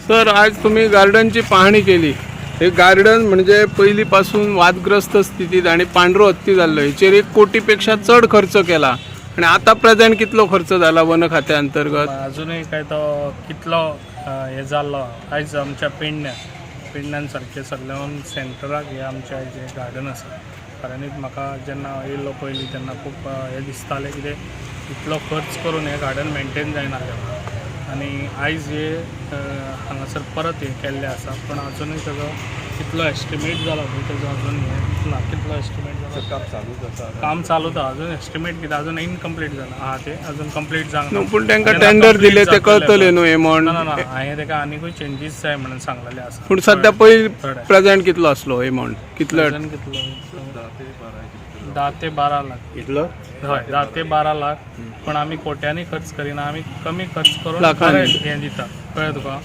Sir, आज तुम्ही गार्डनची पाहणी केली. हे गार्डन म्हणजे पहिलीपासून वादग्रस्त स्थितीत आणि पांढरो हत्ती जाल्लो. हेचेर 1 कोटीपेक्षा चढ खर्च केला आणि आता प्रेझेंट कितलो खर्च झाला वन खात्या अंतर्गत? अजूनही काय तो कितलो हे जाल्लो. आयज आमच्या पेडण्यांसारखे सगळ्यान सेंटराक हे आमच्या जे गार्डन आसा. कारण म्हाका जेन्ना येयल्लो पयलीं तेन्ना खूब हे दिसतालें कितें इतलो खर्च करून हे गार्डन मेंटेन जायनासलें. आणि आयज हे हांगासर परत हे केल्ले आसा. पण अजूनही तेजो कितलो एस्टिमेट जाला पळय तेजो अजून हे दिसना. कितलो एस्टिमेट जाला? काम चालूच आसा. अजून एस्टिमेट कितें अजून इनकम्प्लीट जाला. ते अजून कंप्लीट जावंक ना. पूण तांकां टेंडर दिले ते कळतले न्हू एमावंट. ना हांवें ताका आनीकूय चेंजीस जाय म्हणून सांगलेले आसा. पूण सध्या पयलीं प्रेझेंट कितलो आसलो एमावंट? कितलो? 10 ते 12 लाख कितलो? हय 10 ते 12 लाख. पण आमी कोट्यांनी खर्च करिना. आमी कमी खर्च करून लाखांनी हे दिता. कळ्ळें तुका?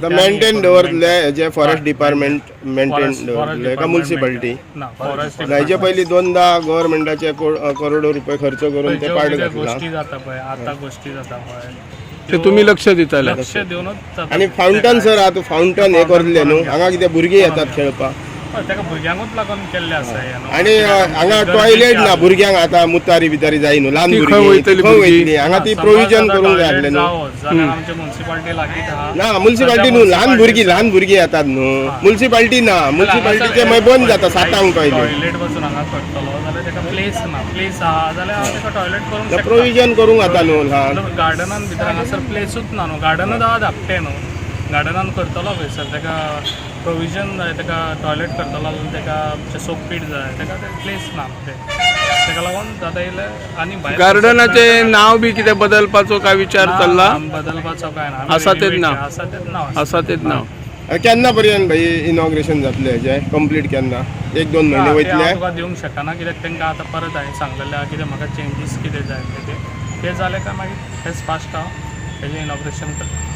मेंटेन दवरले जे फॉरेस्ट डिपार्टमेंट मेंटेन दवरले का म्युन्सिपालिटी? ना फॉरेस्ट हेजे पयलीं 2दा गव्हर्मेंटाचे करोडो रुपये खर्च करून ते पाड घातला. गोष्टी जाता पळय आतां गोष्टी जाता पळय ते तुम्ही लक्ष दिताले? लक्ष देऊनच जाता. आणि फावंटन सर आतां फावंटन हे करले न्हू. हांगा कितें भुरगीं येतात खेळपाक ताका भुरग्यांकूच लागून केल्ले आसा हे न्हू. आणि हांगा टॉयलेट ना भुरग्यांक. आतां मुतारी बितारी जाय न्हू. ल्हान ती खंय भुरगीं वयतली खंय वयतली? हांगा ती प्रोविजन करूंक जाय आसलें न्हू. जाल्यार आमच्या म्युन्सिपालिटी लागीं आहा. ना म्युन्सिपालिटी न्हू. ल्हान भुरगीं येतात न्हू. म्युन्सिपालिटी ना. म्युन्सिपालिटीचे मागीर बंद जाता 7 टॉयलेट. टॉयलेट बसून हांगा करतलो जाल्यार ताका प्लेस ना. प्लेस आहा जाल्यार हांव ताका टॉयलेट करूंक शकता. प्रोविजन करूंक जाता न्हू. ल्हान गार्डनान भितर हांगासर प्लेसूच ना न्हू. गार्डनूच आहा धाकटें न्हू. गार्डनान करतलो खंयसर ताका प्रोविजन जाय. ताका टॉयलेट करतलो जाल्यार ताका सोकपीट जाय. ताका प्लेस ना ताका लागून जाता येयले आनी भायर गार्डनाचे नाव बी कितें बदलपाचो काय विचार चल्ला? बदलपाचो काय ना. आसा तेच नांव? आसा तेच नांव. आसा तेच नाव. केन्ना पर्यंत भाई इनॉग्रेशन जातलें हेजें कंप्लीट केन्ना? 1-2 म्हयने वयतले? हांव तुका दिवंक शकना कित्याक तांकां आतां परत हांवें सांगलेलें आहा कितें म्हाका चेंजीस कितें जाय ते जाले काय मागीर एज फास्ट हांव हेजें इनॉग्रेशन करता.